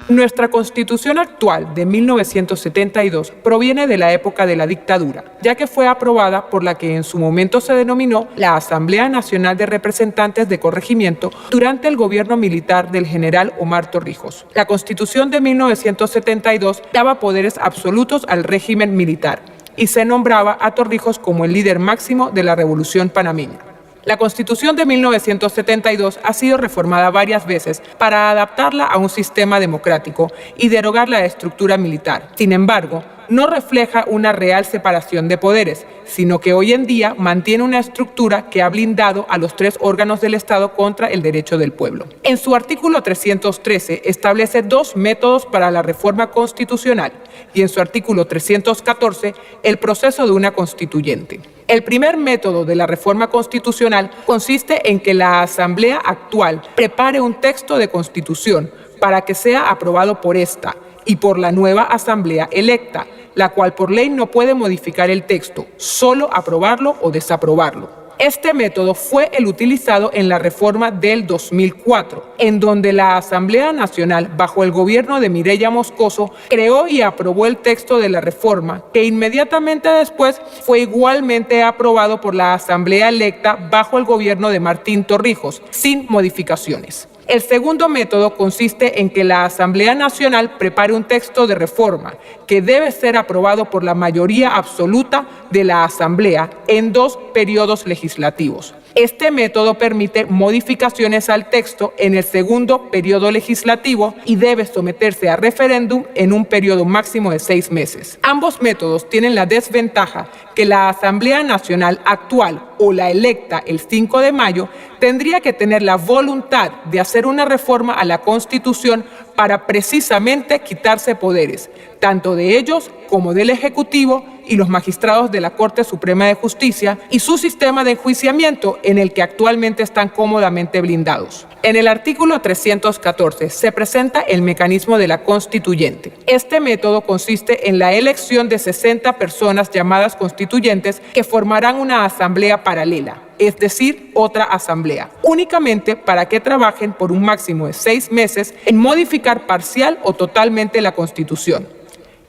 Nuestra Constitución actual de 1972 proviene de la época de la dictadura, ya que fue aprobada por la que en su momento se denominó la Asamblea Nacional de Representantes de Corregimiento durante el gobierno militar del general Omar Torrijos. La Constitución de 1972 daba poderes absolutos al régimen militar y se nombraba a Torrijos como el líder máximo de la Revolución Panameña. La Constitución de 1972 ha sido reformada varias veces para adaptarla a un sistema democrático y derogar la estructura militar. Sin embargo, no refleja una real separación de poderes, sino que hoy en día mantiene una estructura que ha blindado a los tres órganos del Estado contra el derecho del pueblo. En su artículo 313 establece dos métodos para la reforma constitucional y en su artículo 314 el proceso de una constituyente. El primer método de la reforma constitucional consiste en que la Asamblea actual prepare un texto de constitución para que sea aprobado por esta y por la nueva Asamblea electa, la cual por ley no puede modificar el texto, solo aprobarlo o desaprobarlo. Este método fue el utilizado en la reforma del 2004, en donde la Asamblea Nacional, bajo el gobierno de Mireya Moscoso, creó y aprobó el texto de la reforma, que inmediatamente después fue igualmente aprobado por la Asamblea electa bajo el gobierno de Martín Torrijos, sin modificaciones. El segundo método consiste en que la Asamblea Nacional prepare un texto de reforma que debe ser aprobado por la mayoría absoluta de la Asamblea en 2 periodos legislativos. Este método permite modificaciones al texto en el segundo periodo legislativo y debe someterse a referéndum en un periodo máximo de 6 meses. Ambos métodos tienen la desventaja que la Asamblea Nacional actual o la electa el 5 de mayo tendría que tener la voluntad de hacer una reforma a la Constitución para precisamente quitarse poderes, tanto de ellos como del Ejecutivo y los magistrados de la Corte Suprema de Justicia y su sistema de enjuiciamiento en el que actualmente están cómodamente blindados. En el artículo 314 se presenta el mecanismo de la constituyente. Este método consiste en la elección de 60 personas llamadas constituyentes que formarán una asamblea paralela, es decir, otra asamblea, únicamente para que trabajen por un máximo de 6 meses en modificar parcial o totalmente la Constitución.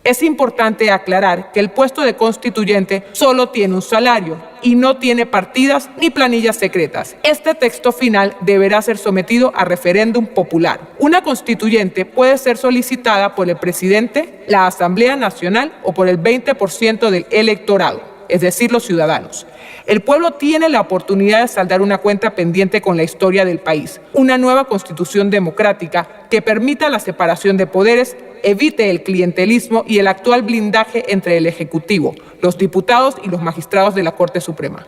Es importante aclarar que el puesto de constituyente solo tiene un salario y no tiene partidas ni planillas secretas. Este texto final deberá ser sometido a referéndum popular. Una constituyente puede ser solicitada por el presidente, la Asamblea Nacional o por el 20% del electorado, es decir, los ciudadanos. El pueblo tiene la oportunidad de saldar una cuenta pendiente con la historia del país, una nueva constitución democrática que permita la separación de poderes, evite el clientelismo y el actual blindaje entre el Ejecutivo, los diputados y los magistrados de la Corte Suprema.